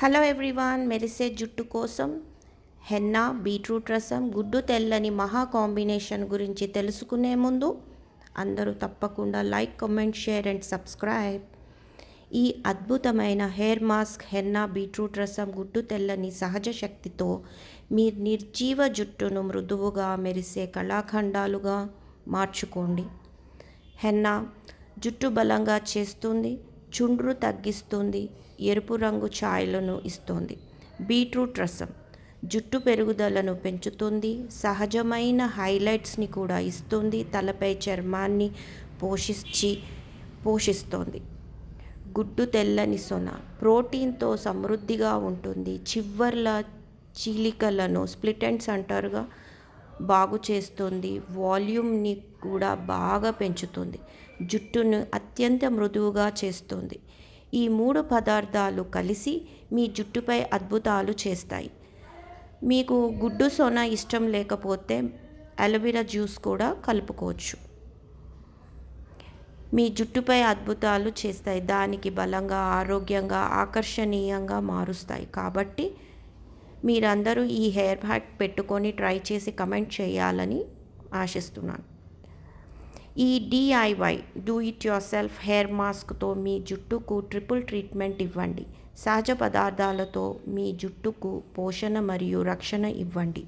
Hello everyone, మెరిసే జుట్టు కోసం హెన్నా, బీట్రూట్ రసం, గుడ్డు తెల్లని మహా కాంబినేషన్ గురించి తెలుసుకునే ముందు అందరూ తప్పకుండా like, comment, share and subscribe. ఈ అద్భుతమైన హెయిర్ మాస్క్ హెన్నా, బీట్రూట్ రసం, గుడ్డు తెల్లని సహజ శక్తితో మీ నిర్జీవ జుట్టును మృదువుగా మెరిసే కళాఖండాలుగా మార్చుకోండి. హెన్నా జుట్టు బలంగా చేస్తుంది, చుండ్రు తగ్గిస్తుంది, ఎరుపు రంగు ఛాయలను ఇస్తుంది. బీట్రూట్ రసం జుట్టు పెరుగుదలను పెంచుతుంది, సహజమైన హైలైట్స్ని కూడా ఇస్తుంది, తలపై చర్మాన్ని పోషిస్తుంది. గుడ్డు తెల్లని సొన ప్రోటీన్తో సమృద్ధిగా ఉంటుంది, చివర్ల చీలికలను స్ప్లిట్ ఎండ్స్ అంటారుగా బాగు చేస్తుంది, వాల్యూమ్ని కూడా బాగా పెంచుతుంది, జుట్టును అత్యంత మృదువుగా చేస్తుంది. ఈ 3 పదార్థాలు కలిసి మీ జుట్టుపై అద్భుతాలు చేస్తాయి. మీకు గుడ్డు సొన ఇష్టం లేకపోతే అలోవెరా జ్యూస్ కూడా కలుపుకోవచ్చు. మీ జుట్టుపై అద్భుతాలు చేస్తాయి, దానికి బలంగా, ఆరోగ్యంగా, ఆకర్షణీయంగా మారుస్తాయి. కాబట్టి మీరందరూ ఈ హెయిర్ ప్యాక్ పెట్టుకొని ట్రై చేసి కమెంట్ చేయాలని ఆశిస్తున్నాను. ఈ DIY do it yourself hair మాస్క్తో మీ జుట్టుకు ట్రిపుల్ ట్రీట్మెంట్ ఇవ్వండి. సహజ పదార్థాలతో మీ జుట్టుకు పోషణ మరియు రక్షణ ఇవ్వండి.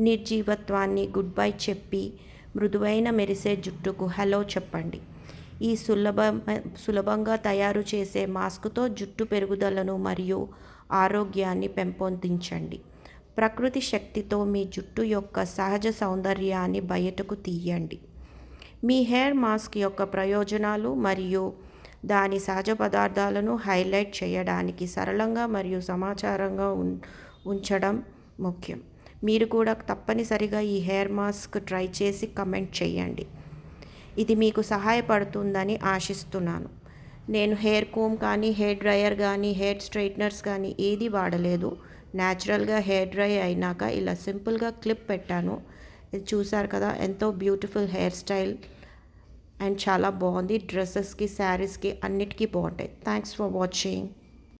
నిర్జీవత్వాన్ని గుడ్ బై చెప్పి మృదువైన మెరిసే జుట్టుకు హలో చెప్పండి. ఈ సులభంగా తయారు చేసే మాస్క్తో జుట్టు పెరుగుదలను మరియు ఆరోగ్యాన్ని పెంపొందించండి. ప్రకృతి శక్తితో మీ జుట్టు యొక్క సహజ సౌందర్యాన్ని బయటకు తీయండి. మీ హెయిర్ మాస్క్ యొక్క ప్రయోజనాలు మరియు దాని సహజ పదార్థాలను హైలైట్ చేయడానికి సరళంగా మరియు సమాచారంగా ఉంచడం ముఖ్యం. మీరు కూడా తప్పనిసరిగా ఈ హెయిర్ మాస్క్ ట్రై చేసి కమెంట్ చేయండి. ఇది మీకు సహాయపడుతుందని ఆశిస్తున్నాను. నేను హెయిర్ కోమ్ కానీ, హెయిర్ డ్రయర్ కానీ, హెయిర్ స్ట్రైట్నర్స్ కానీ ఏది వాడలేదు. న్యాచురల్గా హెయిర్ డ్రై అయినాక ఇలా సింపుల్గా క్లిప్ పెట్టాను. ఇది చూసారు కదా, ఎంతో బ్యూటిఫుల్ హెయిర్ స్టైల్ అండ్ చాలా బాగుంది. డ్రెస్సెస్కి, శారీస్కి అన్నిటికీ బాగుంటాయి. Thanks for watching.